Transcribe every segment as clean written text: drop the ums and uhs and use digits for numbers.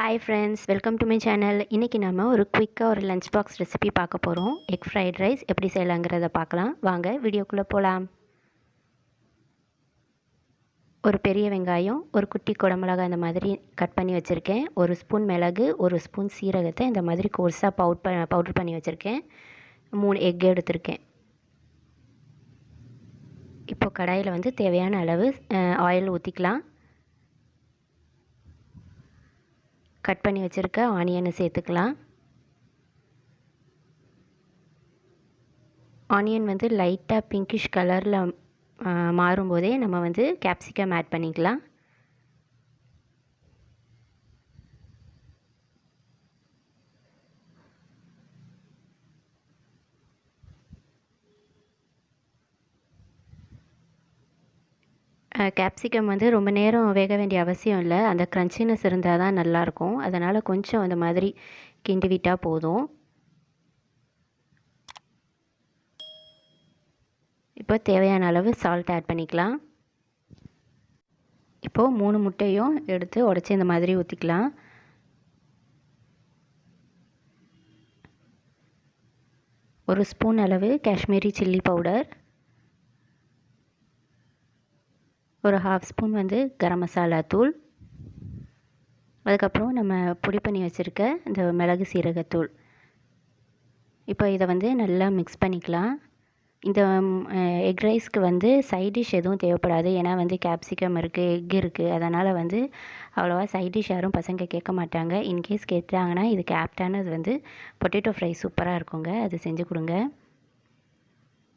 Hi friends, welcome to my channel. இன்னைக்கு நாம ஒரு குயிக்கா ஒரு லஞ்ச் பாக்ஸ் ரெசிபி பார்க்க போறோம். எக் ஃப்ரைட் ரைஸ் எப்படி செய்யலாம்ங்கறத பார்க்கலாம். வாங்க வீடியோக்குள்ள போலாம். ஒரு பெரிய வெங்காயம், ஒரு குட்டி குடமிளகாய் இந்த மாதிரி கட் பண்ணி வச்சிருக்கேன். ஒரு ஸ்பூன் மிளகு, ஒரு ஸ்பூன் சீரகத்தை இந்த மாதிரி கோர்ஸா பவுடர் பண்ணி வச்சிருக்கேன். 3 எக் எடுத்துர்க்கேன். இப்போ கடாயில வந்து தேவையான அளவு ஆயில் ஊத்திக்கலாம். கட் பண்ணி வச்சுருக்க ஆனியனை சேர்த்துக்கலாம். ஆனியன் வந்து லைட்டாக பிங்கிஷ் கலரில் மாறும்போதே நம்ம வந்து கேப்சிகம் ஆட் பண்ணிக்கலாம். கேப்சிகம் வந்து ரொம்ப நேரம் வேக வேண்டிய அவசியம் இல்லை. அந்த க்ரன்ச்சினஸ் இருந்தால் தான் நல்லாயிருக்கும். அதனால் கொஞ்சம் அந்த மாதிரி கிண்டி விட்டால் போதும். இப்போ தேவையான அளவு சால்ட் ஆட் பண்ணிக்கலாம். இப்போது 3 முட்டையும் எடுத்து உடச்சி இந்த மாதிரி ஊற்றிக்கலாம். ஒரு ஸ்பூன் அளவு காஷ்மீரி சில்லி பவுடர், ஒரு 1/2 ஸ்பூன் வந்து கரம் மசாலா தூள், அதுக்கப்புறம் நம்ம பொடி பண்ணி வச்சுருக்க இந்த மிளகு சீரகத்தூள். இப்போ இதை வந்து நல்லா மிக்ஸ் பண்ணிக்கலாம். இந்த எக் ரைஸ்க்கு வந்து சைட் டிஷ் எதுவும் தேவைப்படாது. ஏன்னா வந்து கேப்சிகம் இருக்குது, எக் இருக்குது. அதனால் வந்து அவ்வளோவா சைட் டிஷ் யாரும் பசங்க கேட்க மாட்டாங்க. இன்கேஸ் கேட்டாங்கன்னா இதுக்கு ஆப்டானது வந்து பொட்டேட்டோ ஃப்ரை சூப்பராக இருக்குங்க. அது செஞ்சு கொடுங்க.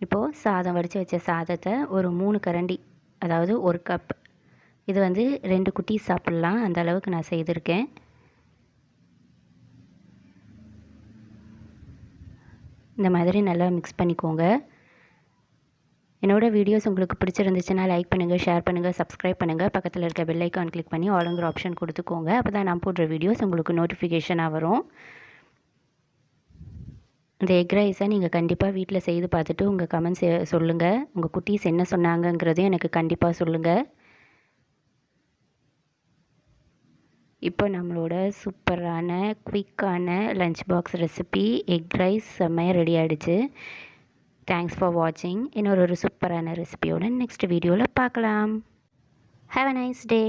இப்போது சாதம் வடித்து வச்ச சாதத்தை ஒரு 3 கரண்டி, அதாவது 1 கப், இது வந்து 2 குட்டீஸ் சாப்பிட்லாம். அந்த அளவுக்கு நான் செய்திருக்கேன். இந்த மாதிரி நல்லா மிக்ஸ் பண்ணிக்கோங்க. என்னோடய வீடியோஸ் உங்களுக்கு பிடிச்சிருந்துச்சுன்னா லைக் பண்ணுங்கள், ஷேர் பண்ணுங்கள், சப்ஸ்கிரைப் பண்ணுங்கள். பக்கத்தில் இருக்க பெல் ஐக்கான் கிளிக் பண்ணி ஆளுங்கிற ஆப்ஷன் கொடுத்துக்கோங்க. அப்போ தான் நான் போடுற வீடியோஸ் உங்களுக்கு நோட்டிஃபிகேஷனாக வரும். இந்த எக் ரைஸை நீங்கள் கண்டிப்பாக வீட்டில் செய்து பார்த்துட்டு உங்கள் கமெண்ட்ஸ் சொல்லுங்கள். உங்கள் குட்டீஸ் என்ன சொன்னாங்கங்கிறதையும் எனக்கு கண்டிப்பாக சொல்லுங்கள். இப்போ நம்மளோட சூப்பரான குயிக்கான lunch box recipe egg rice செம்மையாக ரெடி ஆகிடுச்சு. தேங்க்ஸ் ஃபார் வாட்சிங். இன்னொரு சூப்பரான ரெசிபியோட நெக்ஸ்ட் வீடியோவில் பார்க்கலாம். Have a nice day.